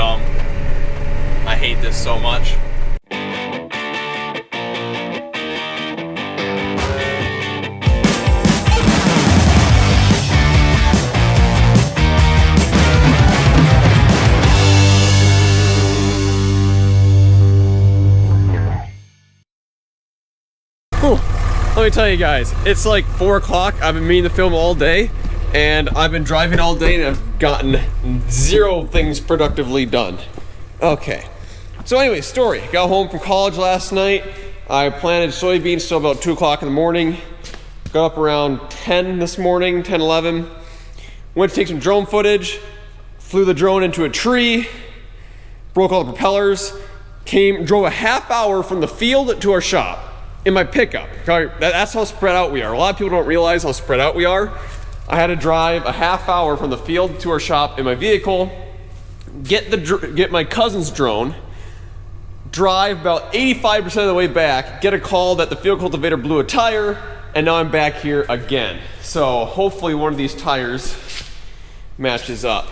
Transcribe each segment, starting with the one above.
dumb. I hate this so much. Whew. Let me tell you guys, it's like 4 o'clock. I've been meaning to film all day, and I've been driving all day and I've gotten 0 things productively done. Okay, so anyway, story. Got home from college last night. I planted soybeans till about 2 o'clock in the morning. Got up around 10 this morning, 10, 11. Went to take some drone footage, flew the drone into a tree, broke all the propellers, drove a half hour from the field to our shop in my pickup. That's how spread out we are. A lot of people don't realize how spread out we are. I had to drive a half hour from the field to our shop in my vehicle, get my cousin's drone, drive about 85% of the way back, get a call that the field cultivator blew a tire, and now I'm back here again. So hopefully one of these tires matches up.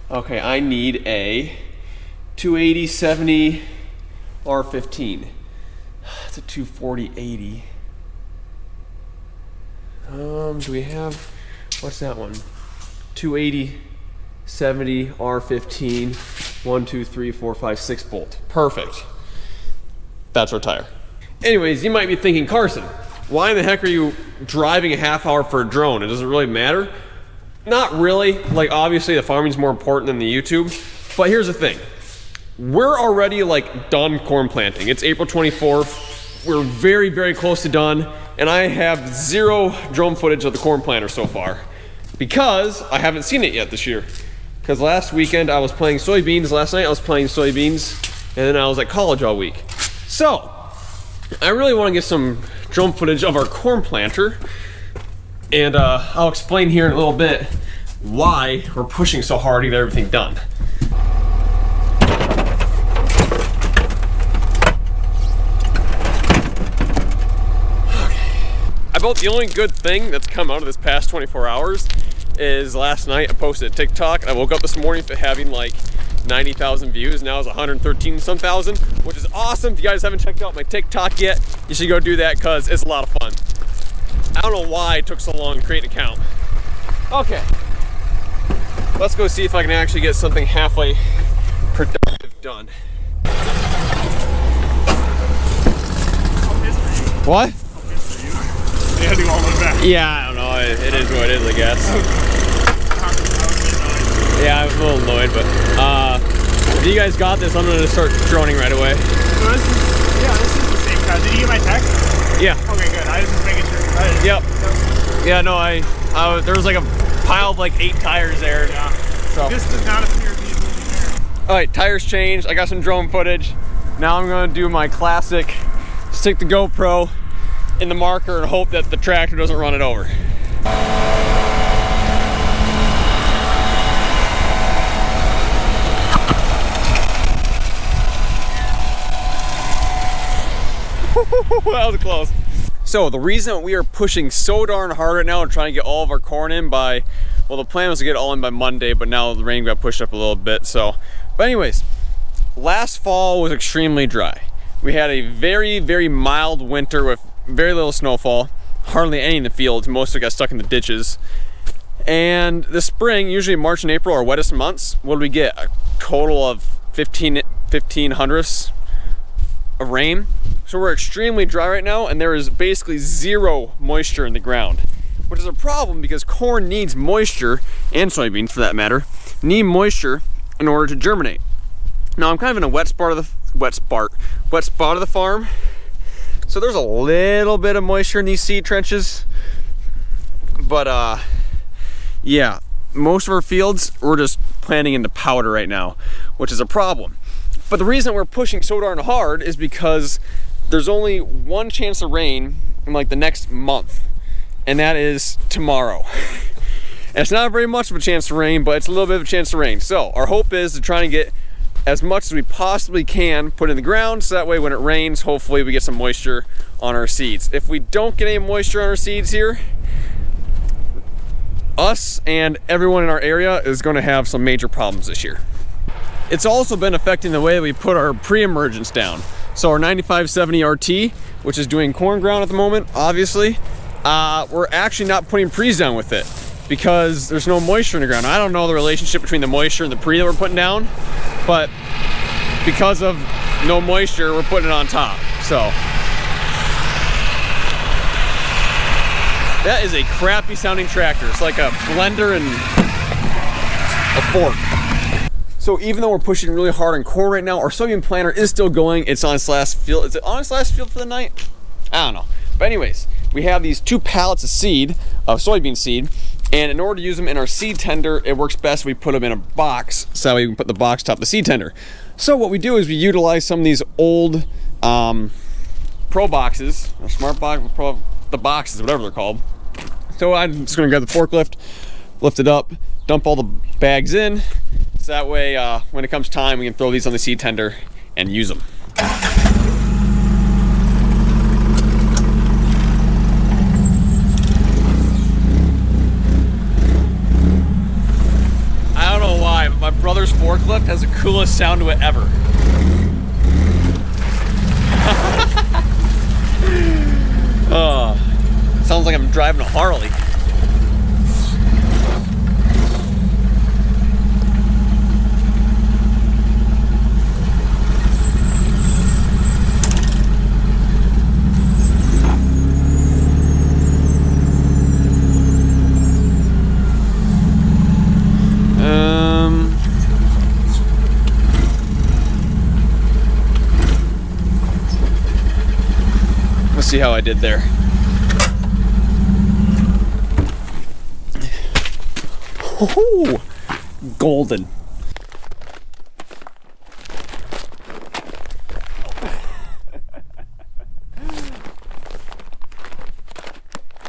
Okay, I need a 280/70 R15. It's a 240/80. Do we have, what's that one? 280/70 R15, 1, 2, 3, 4, 5, 6 bolt. Perfect. That's our tire. Anyways, you might be thinking, Carson, why in the heck are you driving a half hour for a drone? It doesn't really matter. Not really. Like, obviously the farming's more important than the YouTube. But here's the thing. We're already like done corn planting. It's April 24th. We're very, very close to done. And I have 0 drone footage of the corn planter so far because I haven't seen it yet this year. Because last weekend I was playing soybeans. Last night I was playing soybeans. And then I was at college all week. So I really want to get some drone footage of our corn planter. And I'll explain here in a little bit why we're pushing so hard to get everything done. About the only good thing that's come out of this past 24 hours is last night I posted a TikTok. I woke up this morning for having like 90,000 views. Now it's 113 some thousand, which is awesome. If you guys haven't checked out my TikTok yet, you should go do that because it's a lot of fun. I don't know why it took so long to create an account. Okay, let's go see if I can actually get something halfway productive done. What? Yeah, I don't know. It is what it is, I guess. Yeah, I'm a little annoyed, but if you guys got this, I'm gonna start droning right away. So this is the same car. Did you get my text? Yeah. Okay, good. I was just making sure. Yep. Yeah, no, there was like a pile of like 8 tires there. Yeah. So. This does not appear to be moving there. All right, tires changed. I got some drone footage. Now I'm gonna do my classic, stick the GoPro in the marker and hope that the tractor doesn't run it over. That was close. So the reason we are pushing so darn hard right now and trying to get all of our corn in by, well, the plan was to get it all in by Monday, but now the rain got pushed up a little bit. So, but anyways, last fall was extremely dry. We had a very, very mild winter with very little snowfall, hardly any in the fields. Most of it got stuck in the ditches. And the spring, usually March and April are wettest months. What do we get? A total of 15 hundredths of rain. So we're extremely dry right now, and there is basically 0 moisture in the ground, which is a problem because corn needs moisture, and soybeans for that matter, need moisture in order to germinate. Now I'm kind of in a wet spot of the farm. So there's a little bit of moisture in these seed trenches, but yeah, most of our fields we're just planting into powder right now, which is a problem. But the reason we're pushing so darn hard is because there's only one chance of rain in like the next month, and that is tomorrow. And it's not very much of a chance of rain, but it's a little bit of a chance of rain. So our hope is to try and get as much as we possibly can put in the ground, so that way when it rains, hopefully we get some moisture on our seeds. If we don't get any moisture on our seeds here, us and everyone in our area is going to have some major problems this year. it's also been affecting the way that we put our pre-emergence down. So our 9570 RT, which is doing corn ground at the moment, obviously, we're actually not putting pre's down with it because there's no moisture in the ground. I don't know the relationship between the moisture and the pre that we're putting down, but because of no moisture, we're putting it on top. So that is a crappy sounding tractor. It's like a blender and a fork. So even though we're pushing really hard on corn right now, our soybean planter is still going. It's on its last field. Is it on its last field for the night? I don't know. But anyways, we have these 2 pallets of seed, of soybean seed, and in order to use them in our seed tender, it works best if we put them in a box, so that we can put the box top the seed tender. So what we do is we utilize some of these old Pro boxes, or Smart Box, Pro, the boxes, whatever they're called. So I'm just gonna grab the forklift, lift it up, dump all the bags in, so that way when it comes time, we can throw these on the seed tender and use them. I don't know why, but my brother's forklift has the coolest sound to it ever. Sounds like I'm driving a Harley. Let's see how I did there. Oh, golden.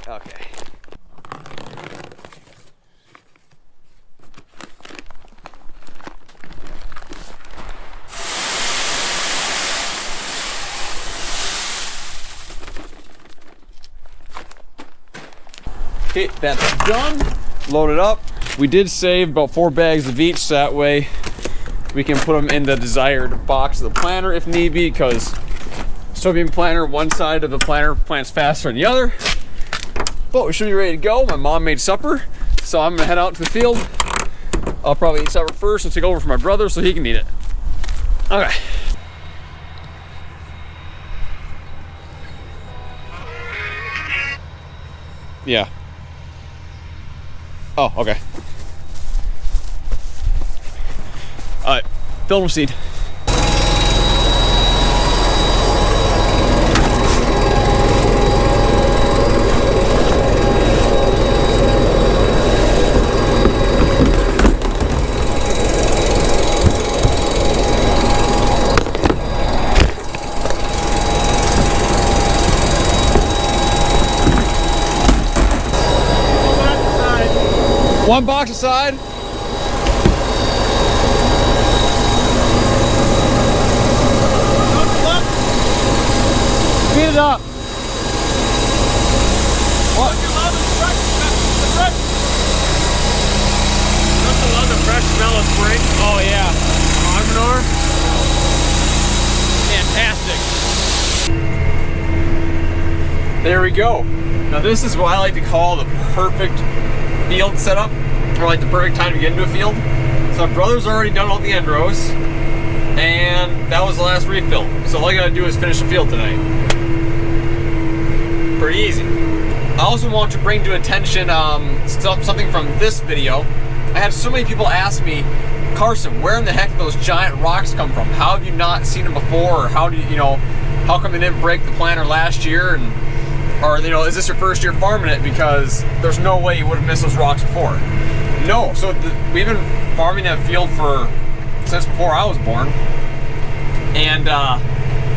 Okay. Okay, that's done. Load it up. We did save about 4 bags of each, so that way we can put them in the desired box of the planter if need be, because soybean planter, one side of the planter plants faster than the other. But we should be ready to go. My mom made supper, so I'm gonna head out to the field. I'll probably eat supper first and take over for my brother so he can eat it. Okay. Yeah. Oh, okay. All right, film seed. One box aside. Speed it up. What? Don't you love the fresh smell of spring? Oh yeah. Manure. Fantastic. There we go. Now this is what I like to call the perfect field setup, or like the perfect time to get into a field. So my brother's already done all the end rows, and that was the last refill. So all I gotta do is finish the field tonight. Pretty easy. I also want to bring to attention something from this video. I had so many people ask me, Carson, where in the heck did those giant rocks come from? How have you not seen them before? Or how do you know, how come they didn't break the planter last year? And or, you know, is this your first year farming it? Because there's no way you would have missed those rocks before. No, so we've been farming that field since before I was born. And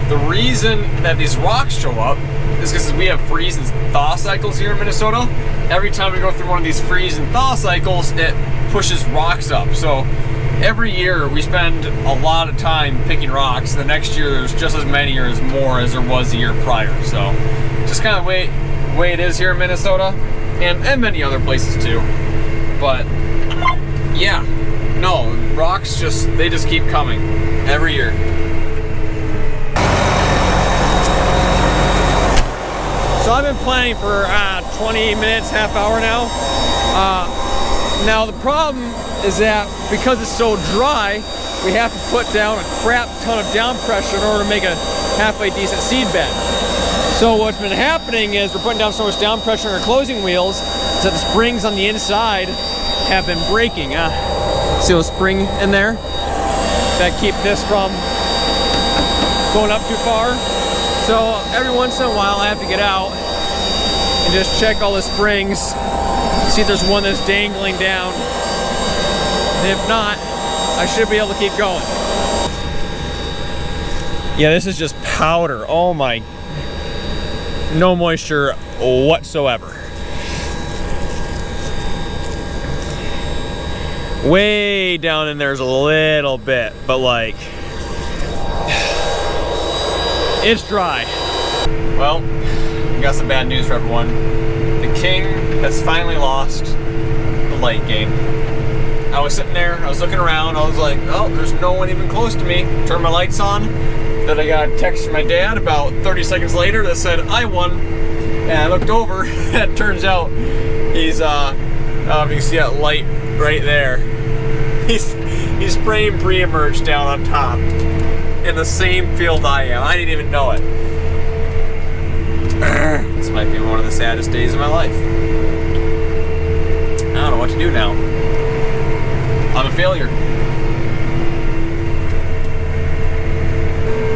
the reason that these rocks show up is because we have freeze and thaw cycles here in Minnesota. Every time we go through one of these freeze and thaw cycles, it pushes rocks up. So every year we spend a lot of time picking rocks. The next year there's just as many or as more as there was the year prior. So just kind of the way it is here in Minnesota, and many other places too. But yeah, no, rocks they just keep coming every year. So I've been planning for 20 minutes, half hour now. Now the problem is that because it's so dry, we have to put down a crap ton of down pressure in order to make a halfway decent seed bed. So what's been happening is we're putting down so much down pressure in our closing wheels that the springs on the inside have been breaking. See the spring in there? That keep this from going up too far. So every once in a while I have to get out and just check all the springs, see if there's one that's dangling down. And if not, I should be able to keep going. Yeah, this is just powder. Oh my. No moisture whatsoever. Way down in there's a little bit, but like, it's dry. Well, I got some bad news for everyone. The king has finally lost the light game. I was sitting there, I was looking around, I was like, oh, there's no one even close to me. Turned my lights on. Then I got a text from my dad about 30 seconds later that said, I won. And I looked over, and it turns out he's, you can see that light right there. He's spraying pre-emerge down on top in the same field I am. I didn't even know it. This might be one of the saddest days of my life. I don't know what to do now. I'm a failure.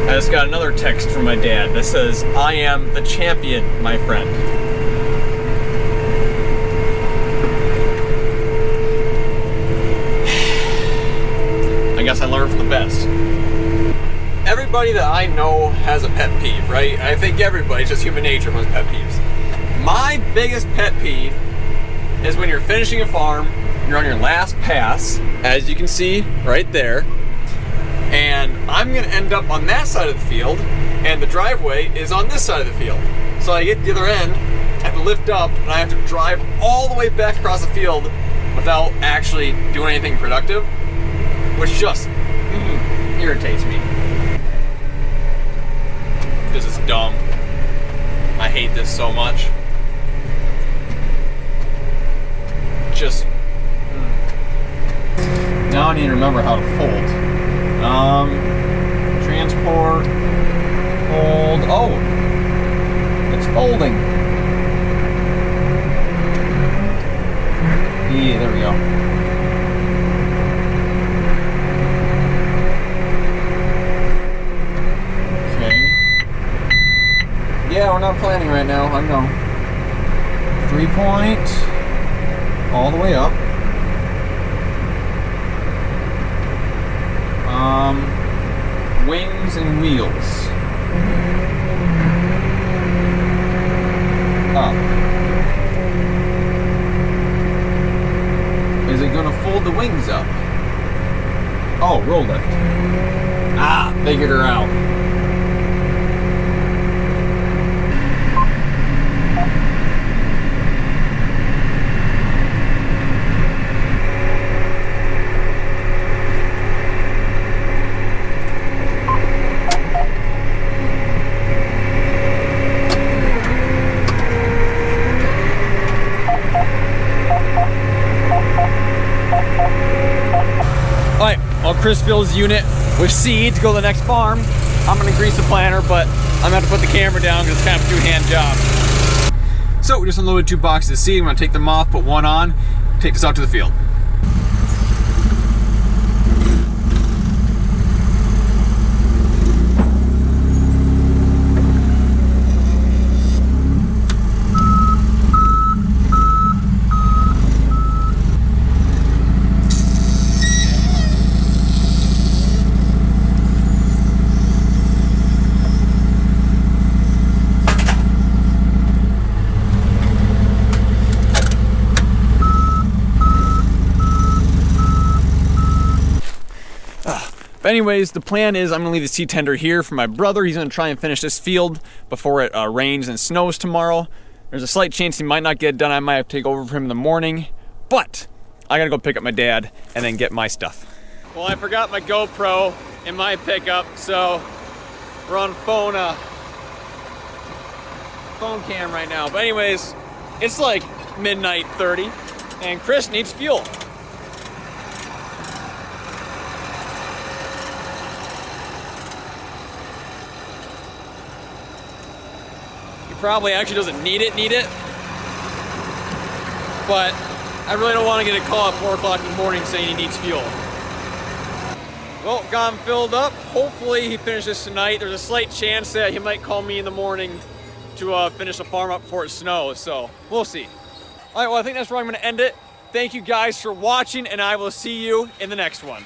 I just got another text from my dad that says, I am the champion, my friend. I guess I learned from the best. Everybody that I know has a pet peeve, right? I think everybody, just human nature, has pet peeves. My biggest pet peeve is when you're finishing a farm, you're on your last pass, as you can see right there, and I'm gonna end up on that side of the field, and the driveway is on this side of the field. So I get to the other end, I have to lift up, and I have to drive all the way back across the field without actually doing anything productive, which just irritates me. This is dumb. I hate this so much. Just now I need to remember how to fold. Transport, fold. Oh, it's folding. Yeah, there we go. Okay. Yeah, we're not planning right now. I know. 3-point, all the way up. Wings and wheels. Up. Is it gonna fold the wings up? Oh, roll lift. Ah, figured her out. Chris fills the unit with seed to go to the next farm. I'm gonna grease the planter, but I'm gonna have to put the camera down because it's kind of a two-hand job. So we just unloaded 2 boxes of seed. I'm gonna take them off, put one on, take this out to the field. But anyways, the plan is I'm gonna leave the seed tender here for my brother. He's gonna try and finish this field before it rains and snows tomorrow. There's a slight chance he might not get it done. I might have to take over for him in the morning, but I gotta go pick up my dad and then get my stuff. Well, I forgot my GoPro in my pickup, so we're on phone cam right now. But anyways, it's like midnight 30, and Chris needs fuel. He probably actually doesn't need it, but I really don't want to get a call at 4 o'clock in the morning saying he needs fuel. Well, got him filled up. Hopefully he finishes tonight. There's a slight chance that he might call me in the morning to finish the farm up before it snows, so we'll see. All right, well, I think that's where I'm going to end it. Thank you guys for watching, and I will see you in the next one.